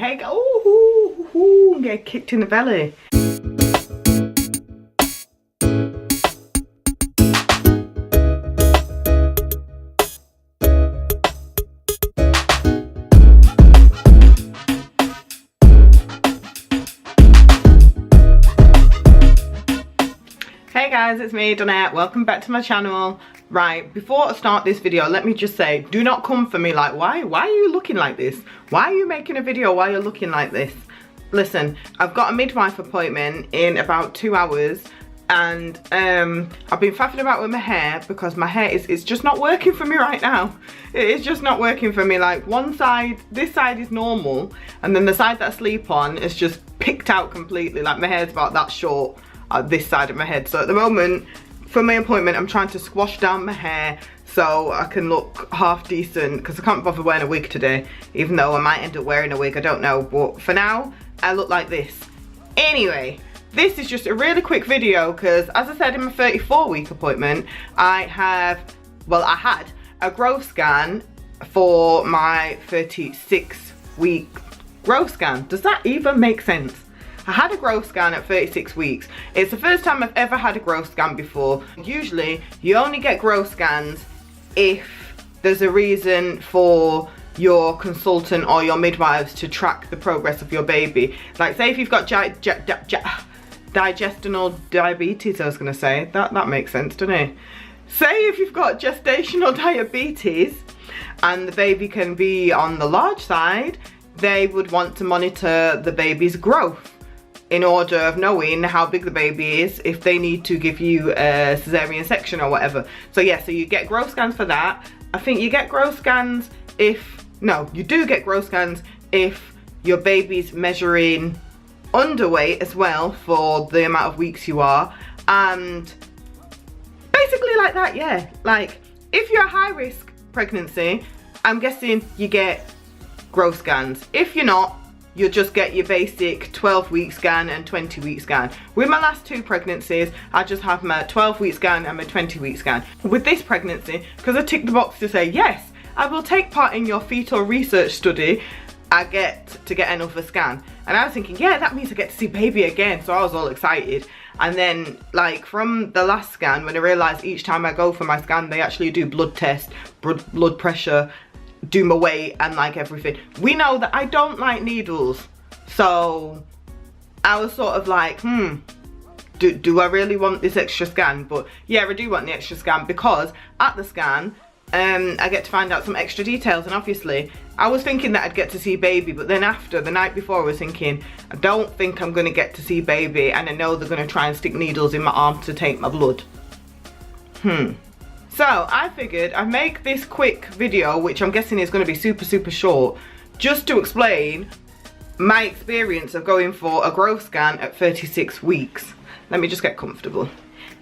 Hey, ooh, get kicked in the belly. Hey guys, it's me, Donette. Welcome back to my channel. Right, before I start this video, let me just say, do not come for me like, why are you looking like this? Why are you making a video while you're looking like this? Listen, I've got a midwife appointment in about 2 hours, and I've been faffing about with my hair because my hair is just not working for me right now. It is just not working for me. Like, one side, this side is normal, and then the side that I sleep on is just picked out completely. Like, my hair's about that short this side of my head. So at the moment, for my appointment, I'm trying to squash down my hair so I can look half decent, because I can't bother wearing a wig today, even though I might end up wearing a wig, I don't know. But for now, I look like this. Anyway, this is just a really quick video because, as I said in my 34-week appointment, I had a growth scan for my 36-week growth scan. Does that even make sense? I had a growth scan at 36 weeks. It's the first time I've ever had a growth scan before. Usually, you only get growth scans if there's a reason for your consultant or your midwives to track the progress of your baby. Like, say if you've got digestional diabetes, I was gonna say. That makes sense, doesn't it? Say if you've got gestational diabetes and the baby can be on the large side, they would want to monitor the baby's growth in order of knowing how big the baby is, if they need to give you a cesarean section or whatever. So yeah, so you get growth scans for that. I think you get growth scans you do get growth scans if your baby's measuring underweight as well, for the amount of weeks you are. And basically like that, yeah. Like, if you're a high risk pregnancy, I'm guessing you get growth scans. If you're not, you'll just get your basic 12-week scan and 20-week scan. With my last 2 pregnancies, I just have my 12-week scan and my 20-week scan. With this pregnancy, because I ticked the box to say, yes, I will take part in your fetal research study, I get to get another scan. And I was thinking, yeah, that means I get to see baby again. So I was all excited. And then, like, from the last scan, when I realised each time I go for my scan, they actually do blood test, blood pressure, do my weight and like everything. We know that I don't like needles, so I was sort of like, do I really want this extra scan? But yeah, I do want the extra scan, because at the scan I get to find out some extra details. And obviously I was thinking that I'd get to see baby, but then after the night before I was thinking, I don't think I'm going to get to see baby, and I know they're going to try and stick needles in my arm to take my blood. So I figured I'd make this quick video, which I'm guessing is going to be super short, just to explain my experience of going for a growth scan at 36 weeks. Let me just get comfortable.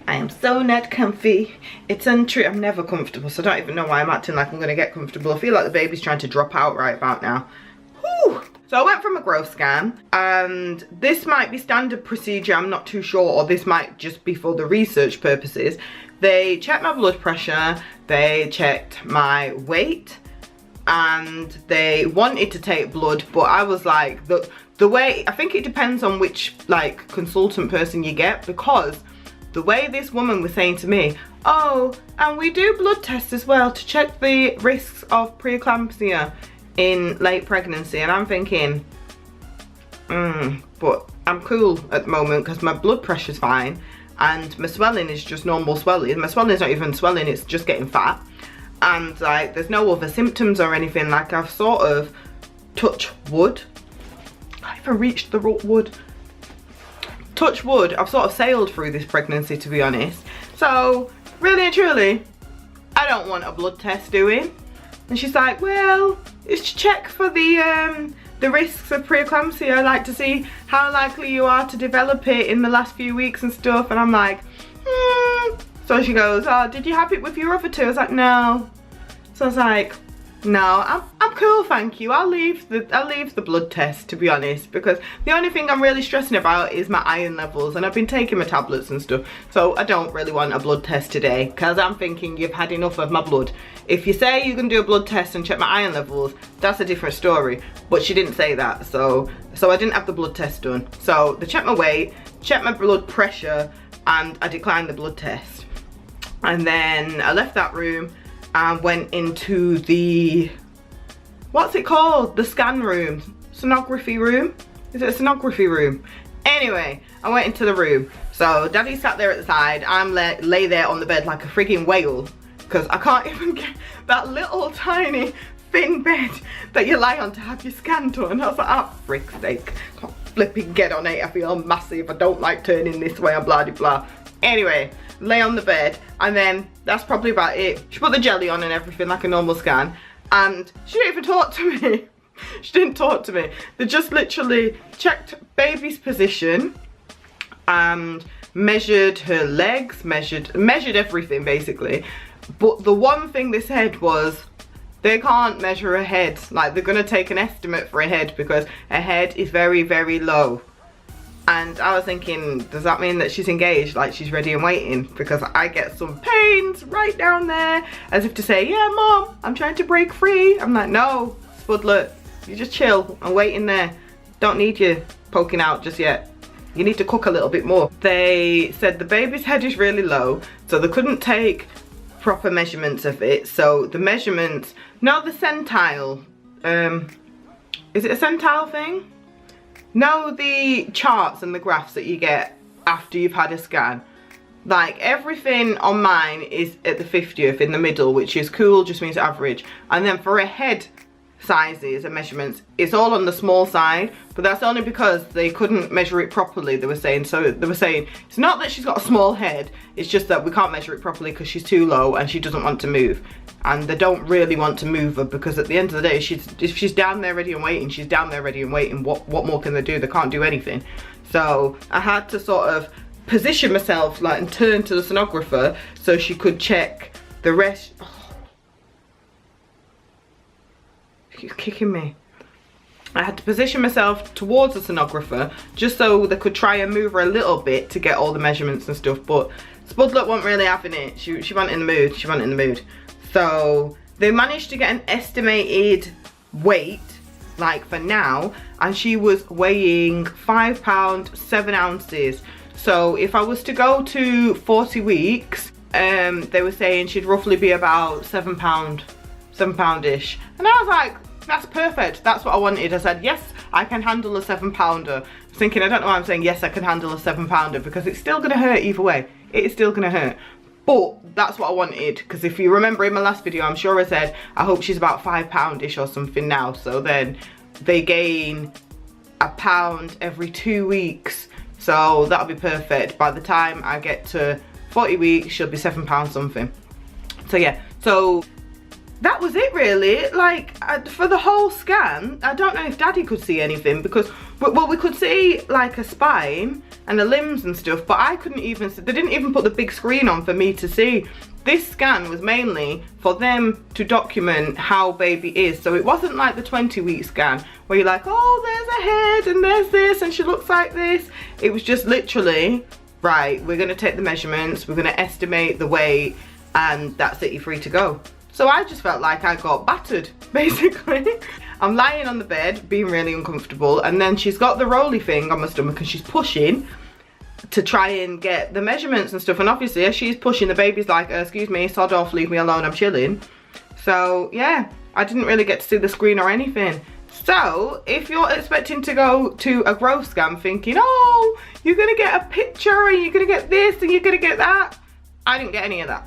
I am so not comfy. It's untrue. I'm never comfortable, so I don't even know why I'm acting like I'm going to get comfortable. I feel like the baby's trying to drop out right about now. Whew. So I went from a growth scan, and this might be standard procedure, I'm not too sure, or this might just be for the research purposes. They checked my blood pressure, they checked my weight, and they wanted to take blood, but I was like, the way, I think it depends on which, like, consultant person you get, because the way this woman was saying to me, oh, and we do blood tests as well to check the risks of preeclampsia in late pregnancy. And I'm thinking, but I'm cool at the moment because my blood pressure's fine and my swelling is just normal swelling. My swelling is not even swelling, it's just getting fat. And like, there's no other symptoms or anything. Like, I've sort of, touch wood, I even reached the wood. Touch wood, I've sort of sailed through this pregnancy, to be honest. So really and truly, I don't want a blood test doing. And she's like, well, it's to check for the risks of preeclampsia. I like to see how likely you are to develop it in the last few weeks and stuff. And I'm like, So she goes, oh, did you have it with your other 2? I was like, no. So I was like, No, I'm cool, thank you. I'll leave the blood test, to be honest, because the only thing I'm really stressing about is my iron levels, and I've been taking my tablets and stuff, so I don't really want a blood test today, because I'm thinking you've had enough of my blood. If you say you're gonna do a blood test and check my iron levels, that's a different story, but she didn't say that, so I didn't have the blood test done. So they checked my weight, checked my blood pressure, and I declined the blood test. And then I left that room and went into the, what's it called? The scan room, sonography room? Is it a sonography room? Anyway, I went into the room. So Daddy sat there at the side, I'm lay there on the bed like a frigging whale, because I can't even get that little tiny thin bed that you lie on to have your scan done. I was like, oh, frick's sake, can't flipping get on it, I feel massive, I don't like turning this way, and blah de blah. Anyway, lay on the bed, and then that's probably about it. She put the jelly on and everything like a normal scan, and she didn't even talk to me. She didn't talk to me. They just literally checked baby's position and measured her legs, measured everything basically. But the one thing they said was they can't measure a head. Like, they're gonna take an estimate for a head because a head is very, very low. And I was thinking, does that mean that she's engaged, like she's ready and waiting? Because I get some pains right down there, as if to say, yeah, Mom, I'm trying to break free. I'm like, no, Spudlet, you just chill and wait in there. Don't need you poking out just yet. You need to cook a little bit more. They said the baby's head is really low, so they couldn't take proper measurements of it. So the measurements, no, the centile, is it a centile thing? No, the charts and the graphs that you get after you've had a scan. Like, everything on mine is at the 50th in the middle, which is cool, just means average. And then for a head sizes and measurements, it's all on the small side, but that's only because they couldn't measure it properly, they were saying. So they were saying, it's not that she's got a small head, it's just that we can't measure it properly because she's too low and she doesn't want to move. And they don't really want to move her, because at the end of the day, if she's down there ready and waiting, she's down there ready and waiting. What more can they do? They can't do anything. So I had to sort of position myself, like, and turn to the sonographer so she could check the rest. Oh. She's kicking me. I had to position myself towards the sonographer just so they could try and move her a little bit to get all the measurements and stuff, but Spudlet wasn't really having it. She wasn't in the mood. She wasn't in the mood. So they managed to get an estimated weight, like for now, and she was weighing 5 pounds 7 ounces. So if I was to go to 40 weeks, they were saying she'd roughly be about 7 pound-ish. And I was like, that's perfect, that's what I wanted. I said, yes, I can handle a 7 pounder. I was thinking, I don't know why I'm saying yes, I can handle a 7 pounder, because it's still gonna hurt either way. It is still gonna hurt. But that's what I wanted, because if you remember in my last video, I'm sure I said, I hope she's about 5 pound-ish or something now. So then they gain a pound every 2 weeks. So that'll be perfect. By the time I get to 40 weeks, she'll be 7 pounds something. So yeah, so that was it really. Like, for the whole scan, I don't know if Daddy could see anything, because, well, we could see like a spine and the limbs and stuff, but I couldn't even see. They didn't even put the big screen on for me to see. This scan was mainly for them to document how baby is. So it wasn't like the 20-week scan where you're like, oh, there's a head and there's this and she looks like this. It was just literally, right, we're gonna take the measurements, we're gonna estimate the weight, and that's it, you're free to go. So I just felt like I got battered, basically. I'm lying on the bed, being really uncomfortable, and then she's got the rolly thing on my stomach and she's pushing to try and get the measurements and stuff. And obviously, as she's pushing, the baby's like, excuse me, sod off, leave me alone, I'm chilling. So yeah, I didn't really get to see the screen or anything. So if you're expecting to go to a growth scan thinking, oh, you're gonna get a picture and you're gonna get this and you're gonna get that, I didn't get any of that.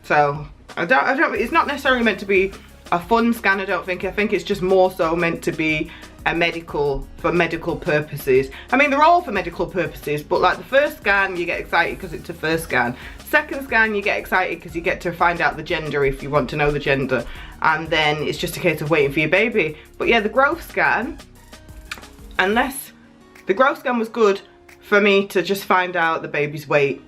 So I don't, it's not necessarily meant to be a fun scan, I don't think. I think it's just more so meant to be a for medical purposes. I mean, they're all for medical purposes, but like the first scan, you get excited because it's a first scan. Second scan, you get excited because you get to find out the gender if you want to know the gender. And then it's just a case of waiting for your baby. But yeah, the growth scan, unless the growth scan was good for me to just find out the baby's weight.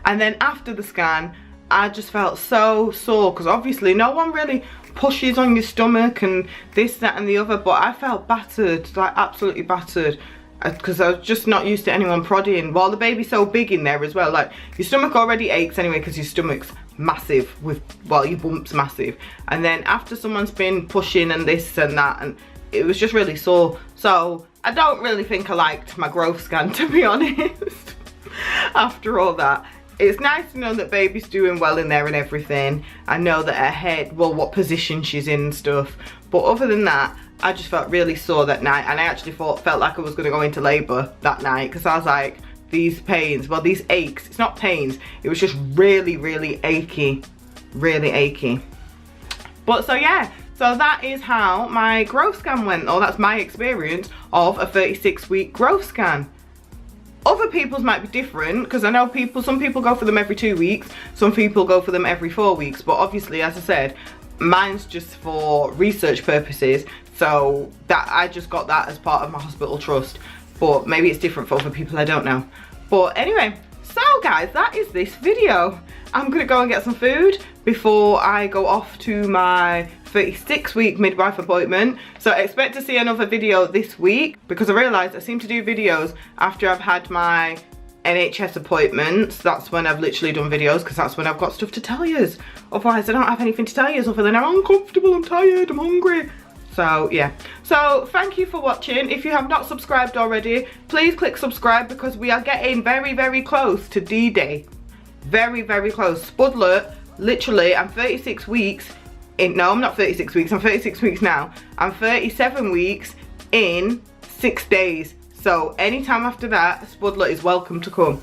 And then after the scan, I just felt so sore, because obviously no one really pushes on your stomach and this, that and the other, but I felt battered, like absolutely battered, because I was just not used to anyone prodding while the baby's so big in there as well. Like, your stomach already aches anyway because your stomach's massive with, well, your bump's massive, and then after someone's been pushing and this and that, and it was just really sore. So I don't really think I liked my growth scan, to be honest. After all that, it's nice to know that baby's doing well in there and everything. I know that her head, well, what position she's in and stuff, but other than that, I just felt really sore that night, and I actually felt like I was going to go into labour that night, because I was like, these pains, well, these aches, it's not pains, it was just really, really achy, really achy. But so yeah, so that is how my growth scan went, or that's my experience of a 36-week growth scan. Other people's might be different, because I know some people go for them every 2 weeks, some people go for them every 4 weeks, but obviously, as I said, mine's just for research purposes, so that I just got that as part of my hospital trust, but maybe it's different for other people, I don't know. But anyway, so guys, that is this video. I'm gonna go and get some food before I go off to my 36-week midwife appointment, so expect to see another video this week, because I realised I seem to do videos after I've had my NHS appointments. That's when I've literally done videos, because that's when I've got stuff to tell you. Otherwise I don't have anything to tell you other than I'm uncomfortable, I'm tired, I'm hungry. So yeah, so thank you for watching. If you have not subscribed already, please click subscribe, because we are getting very, very close to D-Day. Very, very close. Spudlet, literally, I'm 36 weeks in, no, I'm not 36 weeks, I'm 36 weeks now. I'm 37 weeks in 6 days. So anytime after that, Spudlet is welcome to come.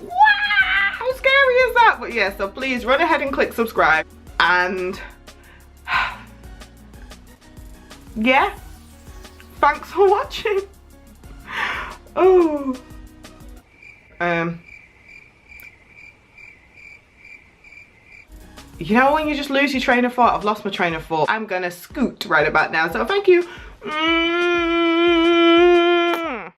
Wow, how scary is that? But yeah, so please run ahead and click subscribe. And yeah, thanks for watching. Oh. You know when you just lose your train of thought? I've lost my train of thought. I'm gonna scoot right about now, so thank you.